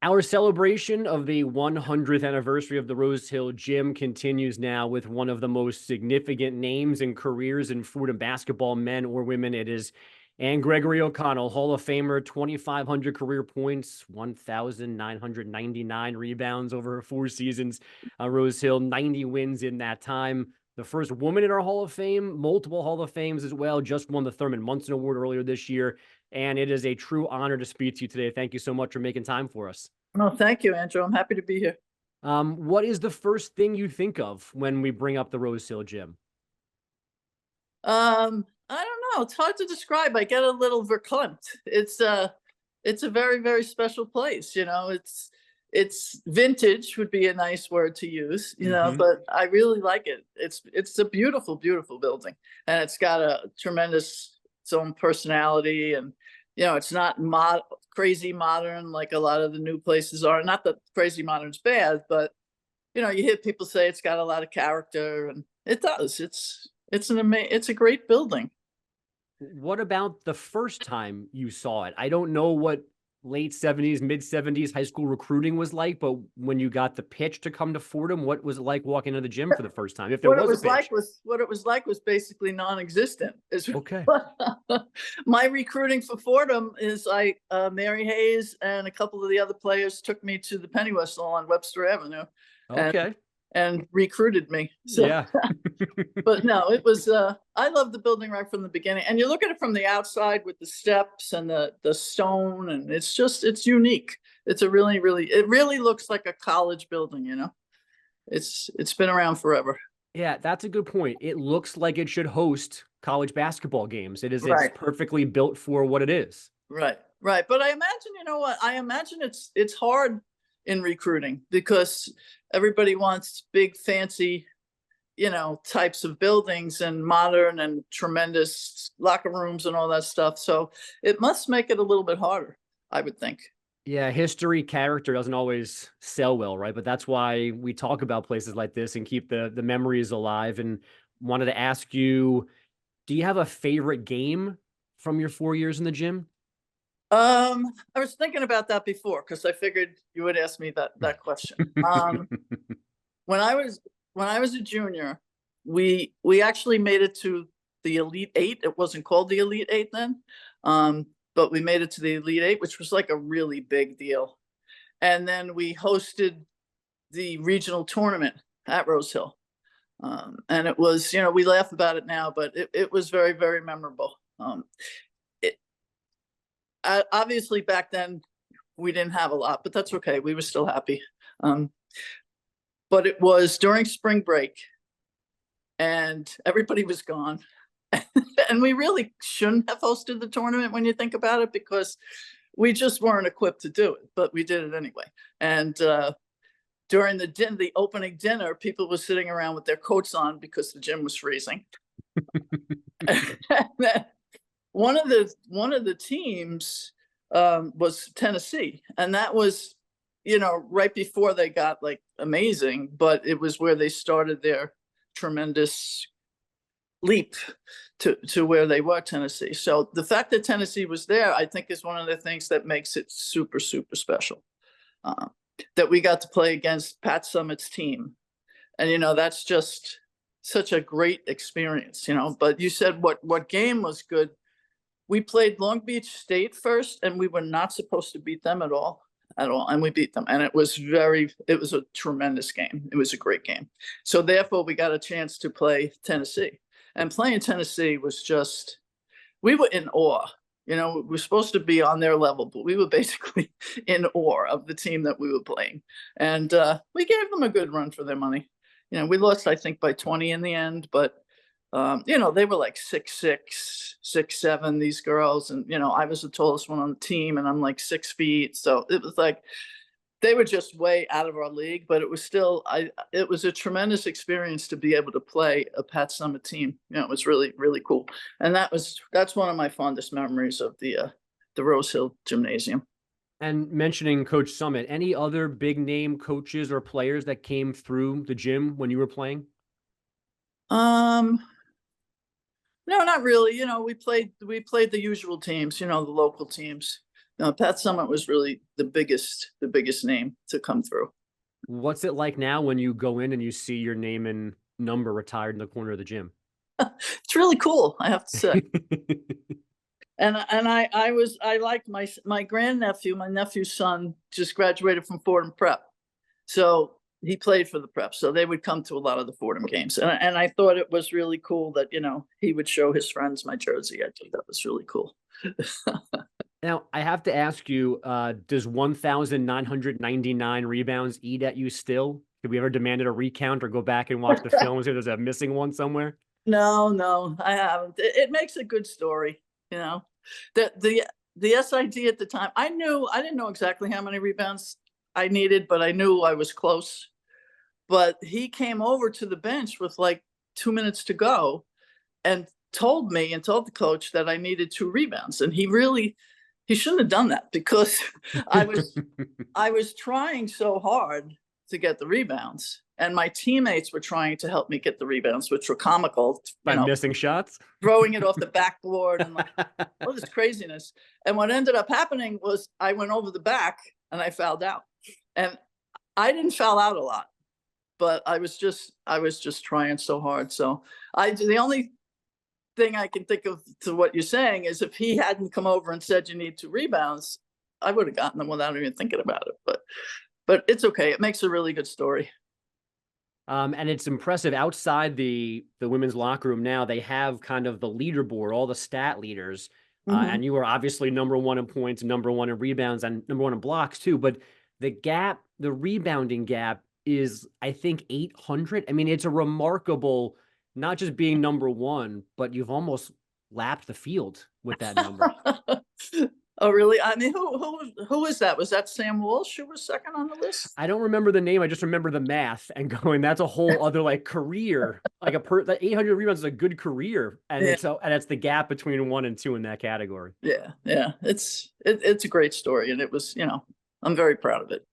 Our celebration of the 100th anniversary of the Rose Hill Gym continues now with one of the most significant names and careers in Fordham basketball, men or women. It is Gregory O'Connell, Hall of Famer, 2,500 career points, 1,999 rebounds over 4 seasons. Rose Hill, 90 wins in that time. The first woman in our Hall of Fame, multiple Hall of Fames as well, just won the Thurman Munson Award earlier this year. And it is a true honor to speak to you today. Thank you so much for making time for us. No, thank you, Andrew. I'm happy to be here. What is the first thing you think of when we bring up the Rose Hill Gym? I don't know. It's hard to describe. I get a little verklempt. It's a very, very special place. It's vintage would be a nice word to use, but I really like it. It's a beautiful, beautiful building, and it's got a tremendous its own personality, and it's not crazy modern like a lot of the new places are. Not that crazy modern's bad, but you hear people say it's got a lot of character, and it does. It's a great building. What about the first time you saw it? I don't know what late 70s, mid 70s high school recruiting was like, but when you got the pitch to come to Fordham, what was it like walking into the gym for the first time? If there was a pitch. What it was like was basically non-existent. Okay. My recruiting for Fordham is Mary Hayes and a couple of the other players took me to the Penny Whistle on Webster Avenue. Okay. And recruited me. So, yeah. But no, it was, I love the building right from the beginning. And you look at it from the outside with the steps and the stone, and it's unique. It really looks like a college building, It's been around forever. Yeah, that's a good point. It looks like it should host college basketball games. It's perfectly built for what it is. Right. But I imagine, I imagine it's hard in recruiting because everybody wants big, fancy, types of buildings and modern and tremendous locker rooms and all that stuff. So it must make it a little bit harder, I would think. Yeah, history, character doesn't always sell well, right? But that's why we talk about places like this and keep the memories alive. And wanted to ask you, do you have a favorite game from your 4 years in the gym? I was thinking about that before because I figured you would ask me that question. When I was a junior, we actually made it to the Elite Eight. It wasn't called the Elite Eight then, but we made it to the Elite Eight, which was like a really big deal. And then we hosted the regional tournament at Rose Hill, and it was, we laugh about it now, but it was very, very memorable. Obviously back then we didn't have a lot, but that's okay. We were still happy. But it was during spring break and everybody was gone. And we really shouldn't have hosted the tournament when you think about it, because we just weren't equipped to do it, but we did it anyway. And during the opening dinner, people were sitting around with their coats on because the gym was freezing. One of the teams was Tennessee, and that was, right before they got like amazing, but it was where they started their tremendous leap to where they were, Tennessee. So the fact that Tennessee was there, I think, is one of the things that makes it super, super special. That we got to play against Pat Summitt's team, and that's just such a great experience. But you said what game was good. We played Long Beach State first, and we were not supposed to beat them at all, and we beat them. And it was a tremendous game. It was a great game. So therefore, we got a chance to play Tennessee, and playing Tennessee was just, we were in awe. We were supposed to be on their level, but we were basically in awe of the team that we were playing, and we gave them a good run for their money. We lost, I think, by 20 in the end, but. They were like 6'6", 6'7", these girls. And, I was the tallest one on the team, and I'm like 6 feet. So it was like, they were just way out of our league, but it was still, it was a tremendous experience to be able to play a Pat Summitt team. It was really, really cool. And that's one of my fondest memories of the Rose Hill Gymnasium. And mentioning Coach Summitt, any other big name coaches or players that came through the gym when you were playing? No, not really. We played the usual teams, the local teams. No, Pat Summitt was really the biggest name to come through. What's it like now when you go in and you see your name and number retired in the corner of the gym? It's really cool, I have to say. And I like my grandnephew, my nephew's son just graduated from Fordham Prep. So he played for the Prep. So they would come to a lot of the Fordham games. And I thought it was really cool that, he would show his friends my jersey. I thought that was really cool. Now, I have to ask you, does 1,999 rebounds eat at you still? Did we ever demanded a recount or go back and watch the film and see if there's a missing one somewhere? No, I haven't. It makes a good story, The SID at the time, I didn't know exactly how many rebounds I needed, but I knew I was close. But he came over to the bench with like 2 minutes to go and told me and told the coach that I needed 2 rebounds. And he shouldn't have done that because I was trying so hard to get the rebounds. And my teammates were trying to help me get the rebounds, which were comical. By missing shots? Throwing it off the backboard and like all this craziness. And what ended up happening was I went over the back and I fouled out. And I didn't foul out a lot, but I was just trying so hard. So the only thing I can think of to what you're saying is if he hadn't come over and said you need 2 rebounds, I would have gotten them without even thinking about it. But it's okay. It makes a really good story. And it's impressive outside the women's locker room. Now they have kind of the leaderboard, all the stat leaders, and you are obviously #1 in points, #1 in rebounds, and #1 in blocks too. But the rebounding gap is, I think, 800. I mean, it's a remarkable, not just being #1, but you've almost lapped the field with that number. Oh, really? I mean, who is that? Was that Sam Walsh who was second on the list? I don't remember the name. I just remember the math and going, that's a whole other like career. Like that 800 rebounds is a good career. And it's the gap between 1 and 2 in that category. Yeah. It's a great story. And it was, I'm very proud of it.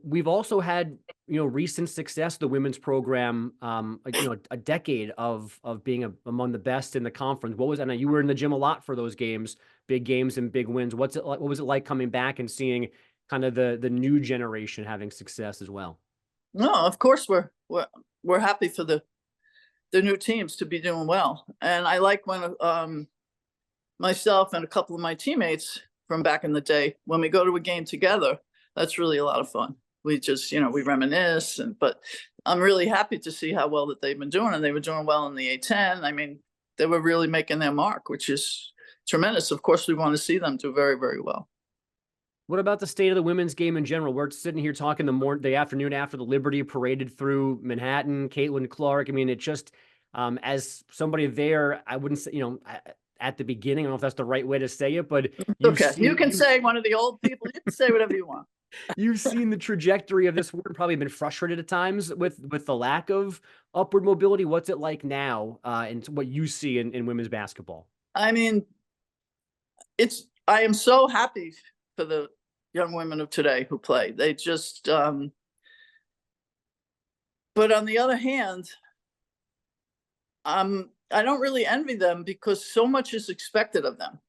We've also had, recent success, the women's program, a decade of being among the best in the conference. I know you were in the gym a lot for those games, big games and big wins. What was it like coming back and seeing kind of the new generation having success as well? No, of course we're happy for the new teams to be doing well. And I like when myself and a couple of my teammates from back in the day, when we go to a game together, that's really a lot of fun. We just, we reminisce, but I'm really happy to see how well that they've been doing, and they were doing well in the A10. I mean, they were really making their mark, which is tremendous. Of course, we want to see them do very, very well. What about the state of the women's game in general? We're sitting here talking the afternoon after the Liberty paraded through Manhattan, Caitlin Clark. I mean, it just, as somebody there, I wouldn't say, at the beginning, I don't know if that's the right way to say it, but you can say one of the old people, you can say whatever you want. You've seen the trajectory of this word, probably been frustrated at times with the lack of upward mobility. What's it like now, and what you see in women's basketball? I mean, I am so happy for the young women of today who play. They just, but on the other hand, I don't really envy them because so much is expected of them.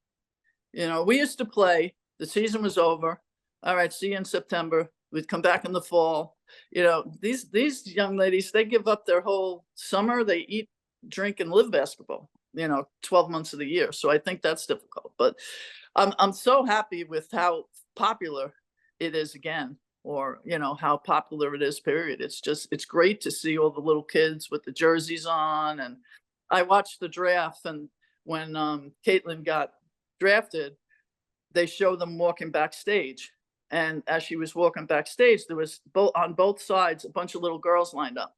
We used to play, the season was over. All right, see you in September. We'd come back in the fall. These young ladies, they give up their whole summer. They eat, drink, and live basketball, 12 months of the year. So I think that's difficult. But I'm so happy with how popular it is again, or, how popular it is, period. It's great to see all the little kids with the jerseys on. And I watched the draft, and when Caitlin got drafted, they show them walking backstage. And as she was walking backstage, there was on both sides a bunch of little girls lined up,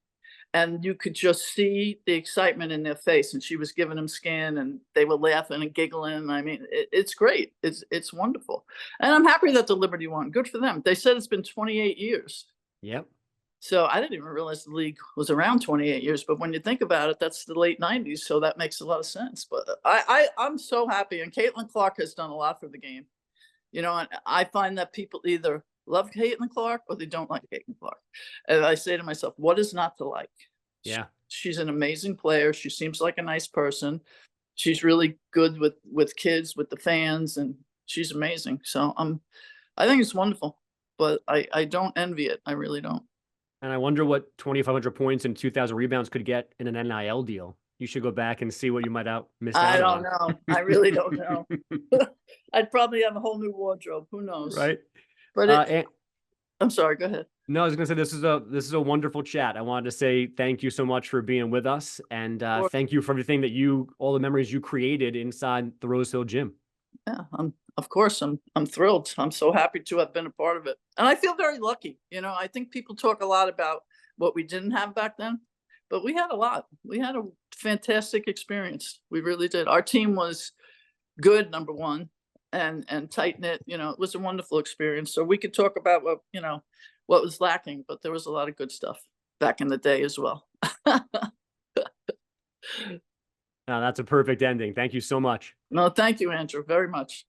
and you could just see the excitement in their face. And she was giving them skin, and they were laughing and giggling. I mean, it's great. It's wonderful, and I'm happy that the Liberty won. Good for them. They said it's been 28 years. Yep. So I didn't even realize the league was around 28 years. But when you think about it, that's the late 90s. So that makes a lot of sense. But I'm so happy, and Caitlin Clark has done a lot for the game. And I find that people either love Caitlin Clark or they don't like Caitlin Clark. And I say to myself, what is not to like? Yeah. She's an amazing player. She seems like a nice person. She's really good with kids, with the fans. And She's amazing. So I think it's wonderful, but I don't envy it. I really don't. And I wonder what 2,500 points and 2,000 rebounds could get in an NIL deal. You should go back and see what you might out missed I out don't on. know. I really don't know. I'd probably have a whole new wardrobe. Who knows? Right. But And I'm sorry. Go ahead. no, I was gonna say this is a wonderful chat. I wanted to say thank you so much for being with us, and Or- thank you for everything all the memories you created inside the Rose Hill Gym. Yeah, of course I'm thrilled. I'm so happy to have been a part of it. And I feel very lucky. I think people talk a lot about what we didn't have back then, but we had a lot. We had a fantastic experience. We really did. Our team was good, number one, and tight knit. It was a wonderful experience. So we could talk about what was lacking, but there was a lot of good stuff back in the day as well. That's a perfect ending. Thank you so much. No, thank you, Andrew, very much.